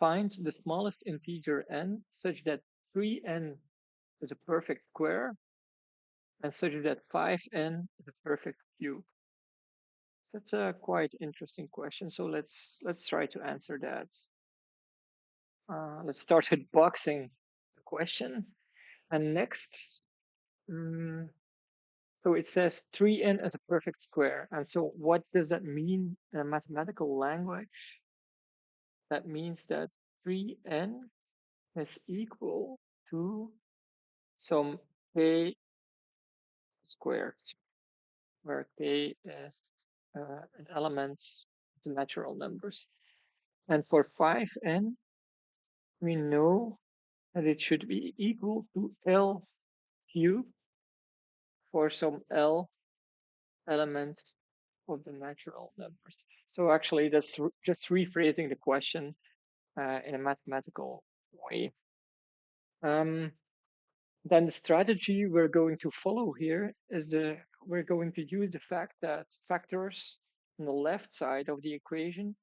find the smallest integer n such that 3n is a perfect square and such that 5n is a perfect cube. That's a quite interesting question. So let's try to answer that. Let's start with boxing the question. And next, so it says 3n is a perfect square. And so what does that mean in a mathematical language? That means that 3n is equal to some k squared, where k is an element of the natural numbers. And for 5n, we know that it should be equal to L cubed for some L element of the natural numbers. So actually, that's just rephrasing the question in a mathematical way. Then the strategy we're going to follow here is we're going to use the fact that factors on the left side of the equation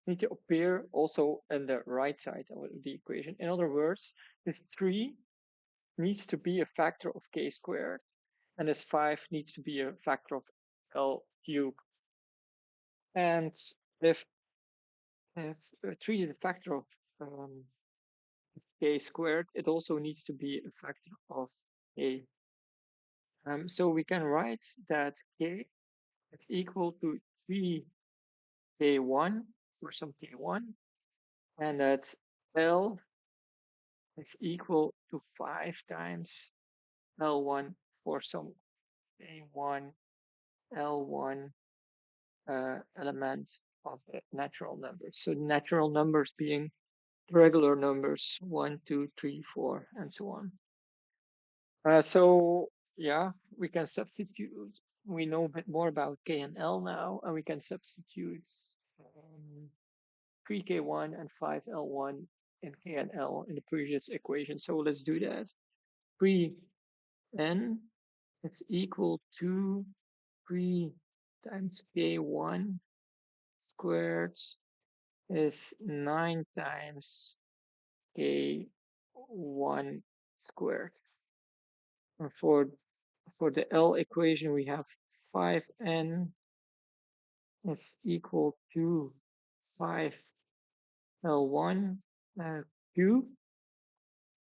need to appear also on the right side of the equation. In other words, this 3 needs to be a factor of k squared, and this 5 needs to be a factor of L cubed. And if 3 is a factor of k squared, it also needs to be a factor of k. So we can write that k is equal to 3k1 for some k1, and that L is equal to 5 times L1 for some k1, L1 element of the natural numbers. So natural numbers being regular numbers 1, 2, 3, 4, and so on. So yeah, we can substitute. We know a bit more about k and l now, and we can substitute 3k1 and 5l1 in k and l in the previous equation. So let's do that. 3n is equal to 3 times k1 squared is 9 times k1 squared. And for the L equation, we have 5n is equal to 5l1 cubed.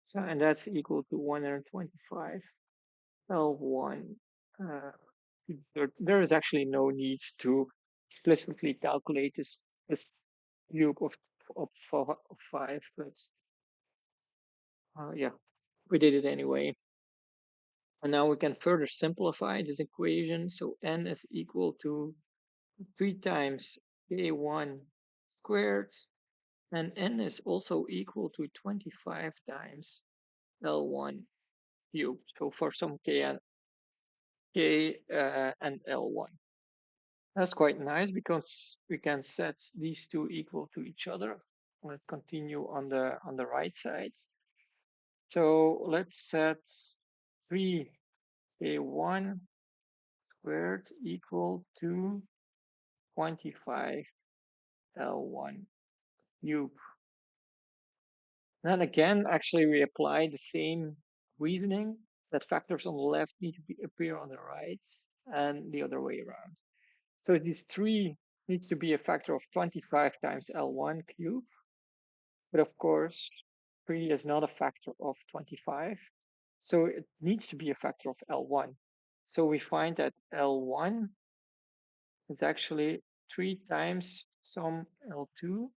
So, and that's equal to 125 L1. There is actually no need to explicitly calculate this cube of 5, but yeah, we did it anyway. And now we can further simplify this equation. So n is equal to 3 times k1 squared, and n is also equal to 25 times L1 cubed. So for some k and L1. That's quite nice because we can set these two equal to each other. Let's continue on the right side. So let's set 3k1 squared equal to 25 L1 cube. Then again, actually, we apply the same reasoning that factors on the left need to appear on the right and the other way around. So this 3 needs to be a factor of 25 times L1 cube. But of course, 3 is not a factor of 25. So it needs to be a factor of L1. So we find that L1 is actually 3 times some L2.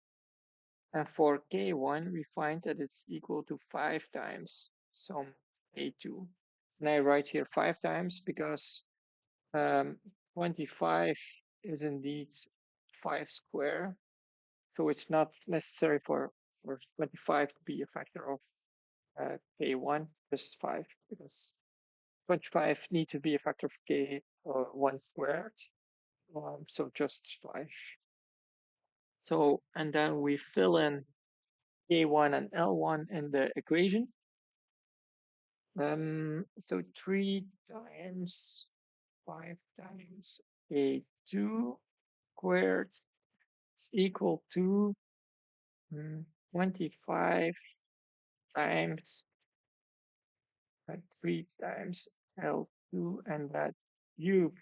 And for K1, we find that it's equal to 5 times some A2. And I write here 5 times because 25 is indeed 5 square. So it's not necessary for 25 to be a factor of K1, just 5, because 25 needs to be a factor of K1 squared. So just 5. So, and then we fill in K1 and L1 in the equation. So 3 times 5 times A2 squared is equal to 25 times 3 times L2 and that cube.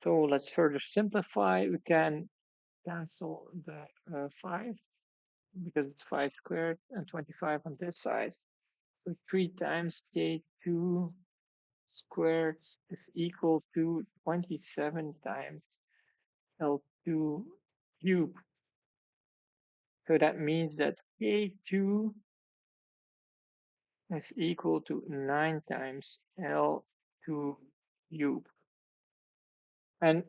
So let's further simplify. We can cancel the 5 because it's 5 squared and 25 on this side. So 3 times K2 squared is equal to 27 times L2 cube. So that means that K2 is equal to 9 times L2 cube. And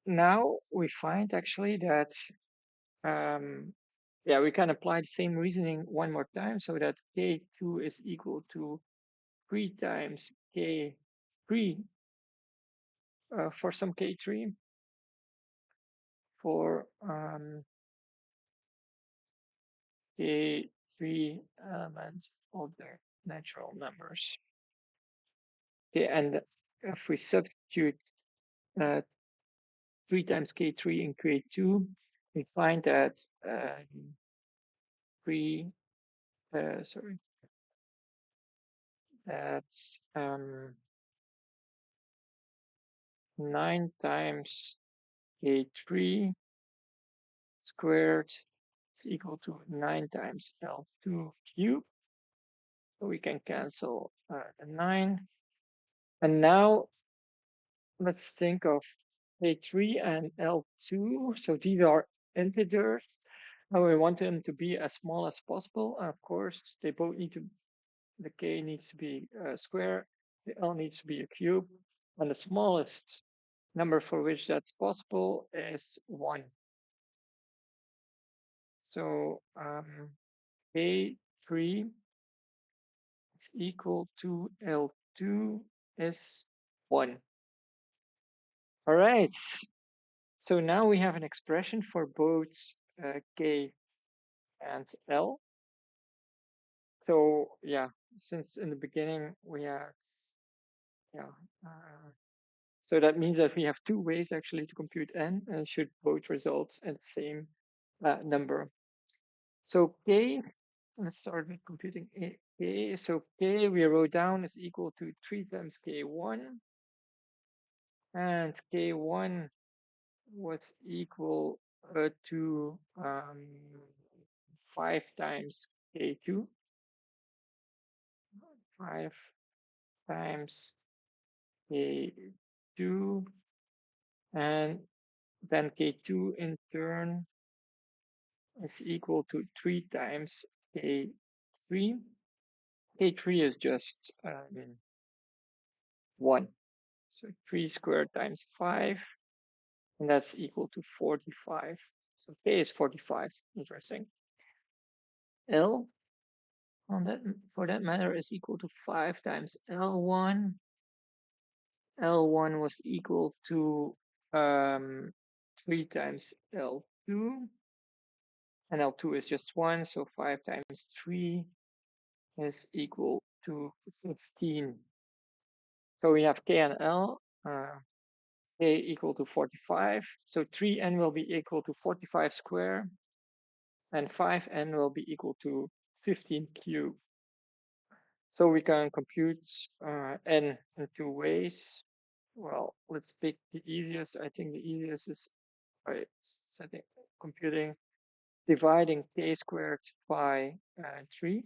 now we find actually that yeah, we can apply the same reasoning one more time so that K2 is equal to 3 times K3 for some K3 for K3 elements of their natural numbers. Okay, and if we substitute 3 times K3 in K2, we find that 3, sorry, that's 9 times K3 squared is equal to 9 times L2 cubed. So we can cancel the 9. And now let's think of K3 and L2. So these are integers. And we want them to be as small as possible. And of course, they both need to, the K needs to be a square, the L needs to be a cube. And the smallest number for which that's possible is 1. So K3 is equal to L2 is 1. All right. So now we have an expression for both K and L. So yeah, since in the beginning we had, yeah, so that means that we have 2 ways actually to compute n and should both result in the same number. So K, let's start with computing K. So K we wrote down is equal to 3 times K1 and K1 was equal to 5 times K2, 5 times K2, and then K2 in turn is equal to 3 times K3. K3 is just 1. So 3 squared times 5, and that's equal to 45. So K is 45. Interesting. L on that, for that matter, is equal to 5 times L1. L1 was equal to 3 times L2, and L2 is just 1, so 5 times 3 is equal to 15. So we have K and L, K equal to 45, so 3n will be equal to 45 squared, and 5n will be equal to 15 cubed. So we can compute n in 2 ways. Well, let's pick the easiest. I think the easiest is by computing, dividing K squared by 3.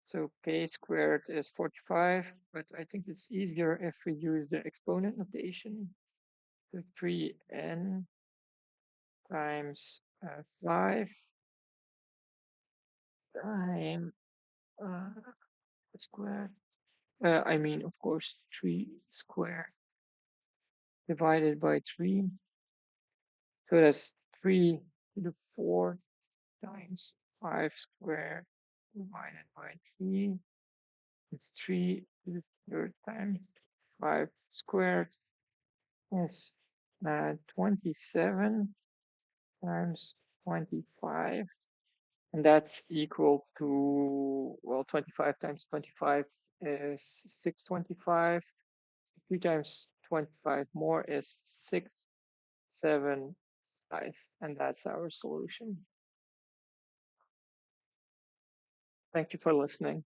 So K squared is 45, but I think it's easier if we use the exponent notation. So 3n times 5 times squared. I mean, of course, 3 squared divided by 3. So that's 3 to the 4 times 5 squared divided by 3. It's 3 to the third time 5 squared is 27 times 25. And that's equal to, well, 25 times 25 is 625. 3 times 25 more is 7, 5. And that's our solution. Thank you for listening.